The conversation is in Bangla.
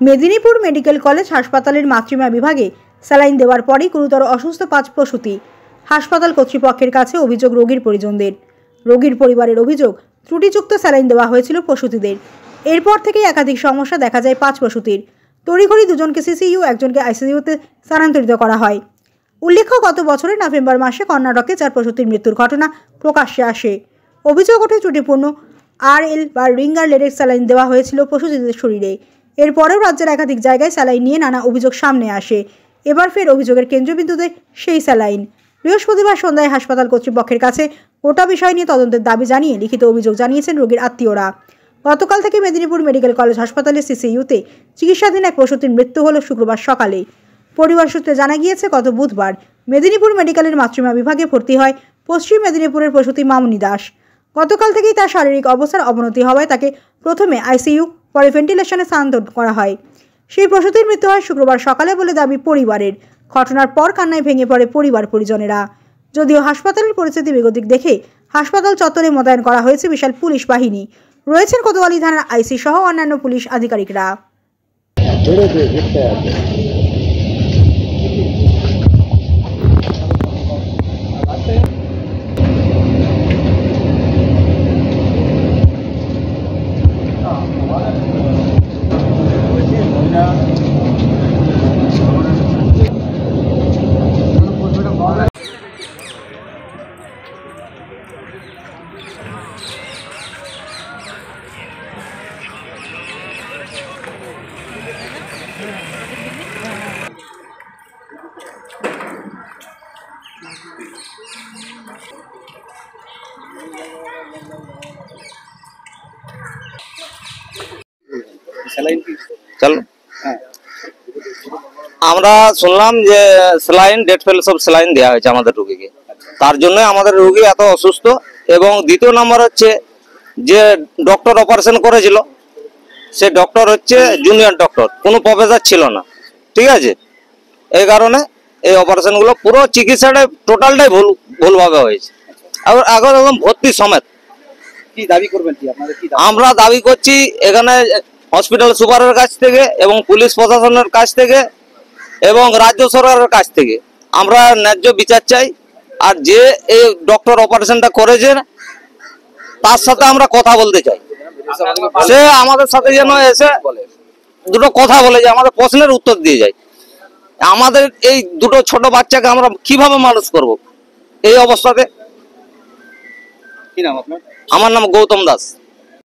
মেদিনীপুর মেডিকেল কলেজ হাসপাতালের মাতৃমা বিভাগে স্যালাইন দেওয়ার পরই গুরুতর অসুস্থ 5 প্রসূতি। হাসপাতাল কর্তৃপক্ষের কাছে অভিযোগ রোগীর পরিজনদের। রোগীর পরিবারের অভিযোগ, ত্রুটিযুক্ত স্যালাইন দেওয়া হয়েছিল প্রসূতিদের। এরপর থেকেই একাধিক সমস্যা দেখা যায় 5 প্রসূতির। তড়িঘড়ি দুজনকে সিসিইউ, একজনকে আইসিইউতে স্থানান্তরিত করা হয়। উল্লেখ্য, গত বছরের নভেম্বর মাসে কর্ণাটকে 4 প্রসূতির মৃত্যুর ঘটনা প্রকাশ্যে আসে। অভিযোগ ওঠে ত্রুটিপূর্ণ RL বা রিঙ্গার লেডেক্স স্যালাইন দেওয়া হয়েছিল প্রসূতিদের শরীরে। এরপরেও রাজ্যের একাধিক জায়গায় স্যালাইন নিয়ে নানা অভিযোগ সামনে আসে। এবার ফের অভিযোগের কেন্দ্রবিন্দুতে সেই স্যালাইন। বৃহস্পতিবার সন্ধ্যায় হাসপাতাল কর্তৃপক্ষের কাছে গোটা বিষয় নিয়ে তদন্তের দাবি জানিয়ে লিখিত অভিযোগ জানিয়েছেন রোগীর আত্মীয়রা। গতকাল থেকে মেদিনীপুর মেডিকেল কলেজ হাসপাতালের সিসিইউতে চিকিৎসাধীন এক প্রসূতির মৃত্যু হল শুক্রবার সকালে। পরিবার সূত্রে জানা গিয়েছে, গত বুধবার মেদিনীপুর মেডিকেলের মাতৃমা বিভাগে ভর্তি হয় পশ্চিম মেদিনীপুরের প্রসূতি মামনি দাস। গতকাল থেকেই তার শারীরিক অবস্থার অবনতি হওয়ায় তাকে প্রথমে আইসিইউ, পরে ভেন্টিলেশনে স্থানান্তর করা হয়। সেই প্রসূতির মৃত্যু হয় শুক্রবার সকালে বলে দাবি পরিবারের। ঘটনার পর কান্নায় ভেঙে পড়ে পরিবার পরিজনেরা। যদিও হাসপাতালের পরিস্থিতি বেগতিক দেখে হাসপাতাল চত্বরে মোতায়েন করা হয়েছে বিশাল পুলিশ বাহিনী। রয়েছেন কোতোয়ালি থানার আইসি সহ অন্যান্য পুলিশ আধিকারিকরা। আমরা শুনলাম যে স্যালাইন ডেট ফেল সব স্যালাইন দেওয়া হয়েছে আমাদের রোগীকে। তার জন্য আমাদের রোগী এত অসুস্থ। এবং দ্বিতীয় নম্বর হচ্ছে যে ডক্টর অপারেশন করেছিল, সে ডক্টর হচ্ছে জুনিয়র ডক্টর, কোনো প্রফেসর ছিল না। ঠিক আছে, এই কারণে এই অপারেশনগুলো পুরো চিকিৎসাটাই টোটালটাই ভুলভাবে হয়েছে। আর এখন একদম ভর্তি সমেত। কি দাবি করবেন? কি আপনাদের কি আমরা দাবি করছি এখানে হসপিটাল সুপারের কাছ থেকে এবং পুলিশ প্রশাসনের কাছ থেকে এবং রাজ্য সরকারের কাছ থেকে আমরা ন্যায্য বিচার চাই। আর যে এই ডক্টর অপারেশনটা করেছেন তার সাথে আমরা কথা বলতে চাই। সে আমাদের সাথে যেন এসে দুটো কথা বলে যায়, আমাদের প্রশ্নের উত্তর দিয়ে যায়। আমাদের এই দুটো ছোট বাচ্চাকে আমরা কিভাবে মানুষ করব এই অবস্থাতে? কি নাম আপনার? আমার নাম গৌতম দাস।